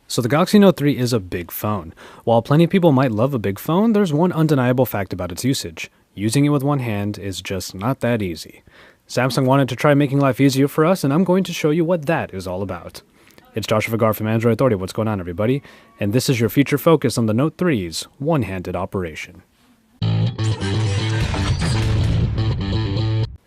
So the Galaxy Note 3 is a big phone. While plenty of people might love a big phone, there's one undeniable fact about its usage. Using it with one hand is just not that easy. Samsung wanted to try making life easier for us, and I'm going to show you what that is all about. It's Joshua Vergara from Android Authority. What's going on, everybody? And this is your feature focus on the Note 3's one-handed operation.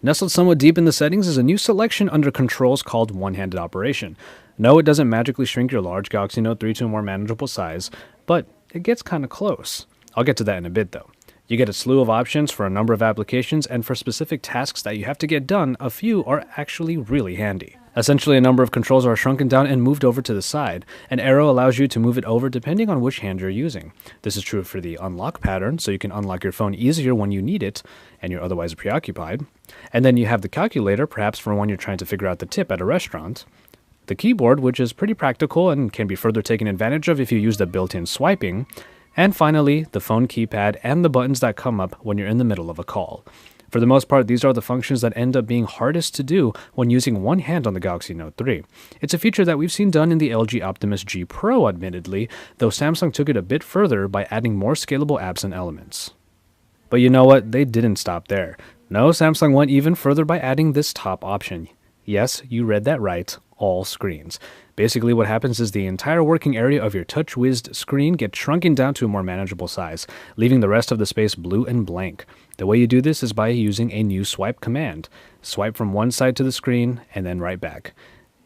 Nestled somewhat deep in the settings is a new selection under controls called one-handed operation. No, it doesn't magically shrink your large Galaxy Note 3 to a more manageable size, but it gets kinda close. I'll get to that in a bit though. You get a slew of options for a number of applications, and for specific tasks that you have to get done, a few are actually really handy. Essentially, a number of controls are shrunken down and moved over to the side. An arrow allows you to move it over depending on which hand you're using. This is true for the unlock pattern, so you can unlock your phone easier when you need it and you're otherwise preoccupied. And then you have the calculator, perhaps for when you're trying to figure out the tip at a restaurant. The keyboard, which is pretty practical and can be further taken advantage of if you use the built-in swiping. And finally, the phone keypad and the buttons that come up when you're in the middle of a call. For the most part, these are the functions that end up being hardest to do when using one hand on the Galaxy Note 3. It's a feature that we've seen done in the LG Optimus G Pro, admittedly, though Samsung took it a bit further by adding more scalable apps and elements. But you know what? They didn't stop there. No, Samsung went even further by adding this top option. Yes, you read that right. All screens. Basically, what happens is the entire working area of your TouchWiz screen gets shrunken down to a more manageable size, leaving the rest of the space blue and blank. The way you do this is by using a new swipe command. Swipe from one side to the screen and then right back.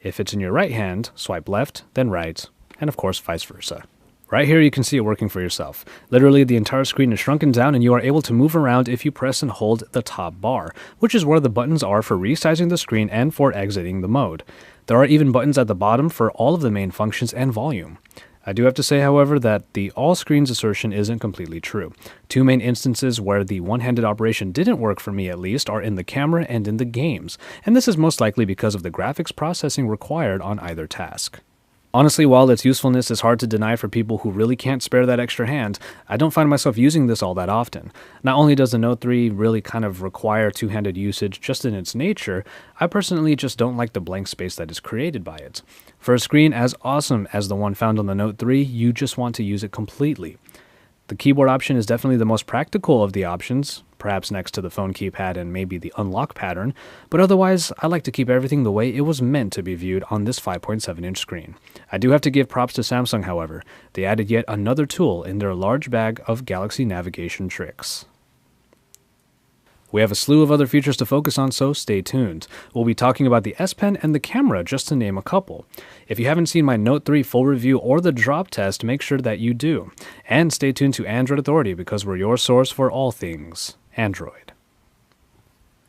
If it's in your right hand, swipe left, then right, and of course vice versa. Right here you can see it working for yourself. Literally, the entire screen is shrunken down and you are able to move around if you press and hold the top bar, which is where the buttons are for resizing the screen and for exiting the mode. There are even buttons at the bottom for all of the main functions and volume. I do have to say, however, that the all screens assertion isn't completely true. Two main instances where the one-handed operation didn't work for me at least are in the camera and in the games, and this is most likely because of the graphics processing required on either task. Honestly, while its usefulness is hard to deny for people who really can't spare that extra hand, I don't find myself using this all that often. Not only does the Note 3 really kind of require two-handed usage just in its nature, I personally just don't like the blank space that is created by it. For a screen as awesome as the one found on the Note 3, you just want to use it completely. The keyboard option is definitely the most practical of the options, perhaps next to the phone keypad and maybe the unlock pattern, but otherwise, I like to keep everything the way it was meant to be viewed on this 5.7-inch screen. I do have to give props to Samsung, however. They added yet another tool in their large bag of Galaxy navigation tricks. We have a slew of other features to focus on, so stay tuned. We'll be talking about the S Pen and the camera, just to name a couple. If you haven't seen my Note 3 full review or the drop test, make sure that you do. And stay tuned to Android Authority because we're your source for all things Android.